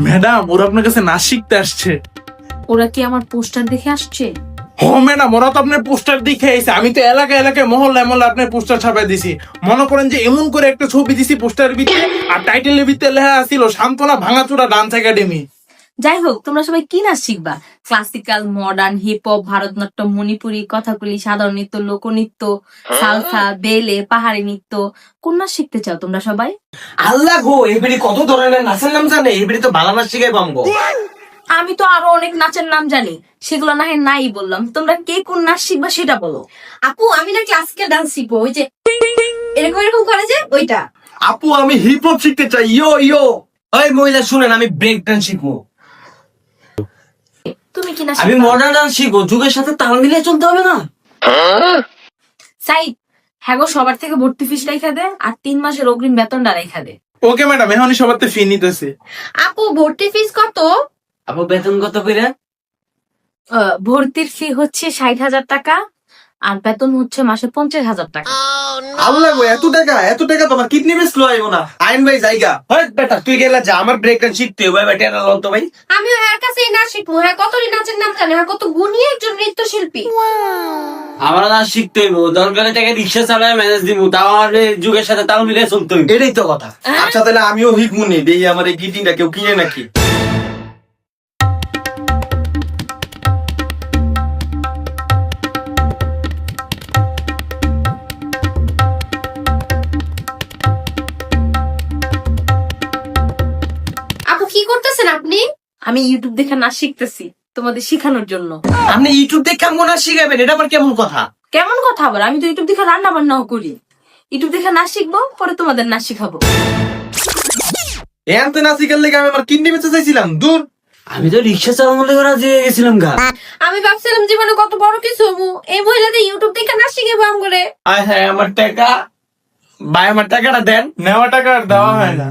Madam ওরা আপনার কাছে নাচ শিখতে আসছে। ওরা কি আমার পোস্টার দেখে আসছে? হ ম্যাডাম, ওরা তো আপনার পোস্টার দেখে আইছে। আমি তো এলাকায় এলাকায় মহল্লায় মহল্লায় আপনার পোস্টার ছাপাই দিছি। মনে করেন যে এমন করে একটা ছবি দিছি পোস্টারের ভিতরে, আর টাইটেলের ভিতরে লেখা আছিল সান্ত্বনা ভাঙাচোরা ডান্স একাডেমি। যাই হোক, তোমরা সবাই কি নাচ শিখবা? Classical, modern, hip hop, Bharatanatyam, Manipuri, Kathakali, সাধারণ নৃত্য, লোকনৃত্য, সালসা, বেলে, পাহাড়ি নৃত্য, কোন নাচ শিখতে চাও তোমরা সবাই? আল্লাহ গো, এবারে কত ধরনের নাচের নাম জানে, এবারে তো ভালো নাচ শিখাই পামগো। আমি তো আরো অনেক নাচের নাম জানি, সেগুলো না হয় নাই বললাম। তোমরা কে কোন নাচ শিখবা সেটা বলো। আপু আমি না ক্লাসিক্যাল ডান্স শিখবো, ওই যে এরকম এরকম করে যে ওইটা। আপু আমি হিপ হপ শিখতে চাই, ইয়ো ইয়ো। ওই মহিলা শুনেন, আমি ব্রেক ডান্স শিখবো। তুমি কি নাচ আমি শিখবা? মডার্ন ডান্স শিখবো, যুগের সাথে তাল মিলিয়ে চলতে হবে না? সাইদ, হ্যাঁ গো, সবার থেকে ভর্তি ফিস রেখা দে, আর 3 মাসের অগ্রিম বেতনটা রেখা দে। ওকে ম্যাডাম, এখনই সবার ফি নিতেছে। আপু ভর্তি ফিস কত? আপু বেতন কত করে? ভর্তির ফি হচ্ছে 60,000 টাকা, আর বেতন হচ্ছে মাসে 50,000 টাকা। আল্লাহ গো, এত টাকা তোমার কিডনি বেশ লো আইবো না। আইন ভাই জায়গা হয় বেটা, তুই গেলা যা, আমার ব্রেক ডান্স শিখতে হবে। বেটা এটা লন তো ভাই। আমিও এর কাছে নাচ শিখবো। হ্যাঁ, কত নাচের নাম জানে, হ্যাঁ কত গুণী একজন নৃত্যশিল্পী। আমার নাচ শিখতে হইব, দরকারে টাকা রিক্সা চালায় ম্যানেজ দিব, তাও আমার এই যুগের সাথে তাল মিলিয়ে চলতে হইব। এটাই তো কথা। আচ্ছা তাহলে আমিও হিকমুনি দেই, আমার এই গিটিংটা কেউ কিনে নাকি? আপু কি করতেছেন আপনি? আমি ইউটিউব দেখে নাচ শিখতেছি তোমাদের শিখানোর জন্য। আপনি ইউটিউব দেখে কেমন নাচ শিখাবেন, এটা আবার কেমন কথা? কেমন কথা আবার? আমি তো ইউটিউব দেখে রান্না বান্নাও করি। ইউটিউব দেখে নাচ শিখবো, পরে তোমাদের নাচ শিখাবো। এত নাচ শিখার লেগে আমি আমার কিডনি বেঁচে চাইছিলাম, দূর। আমি তো রিক্সা চালানোর লেগে রাজি হয়ে গেছিলাম গা। আমি ভাবছিলাম জীবনে কত বড় কিছু হবো, এই মহিলাদের ইউটিউব থেকে নাচ শিখে আম করে। আয় হ্যাঁ, আমার টাকা ভাই, আমার টাকাটা দেন। নেওয়া টাকা আর দেওয়া হয় না।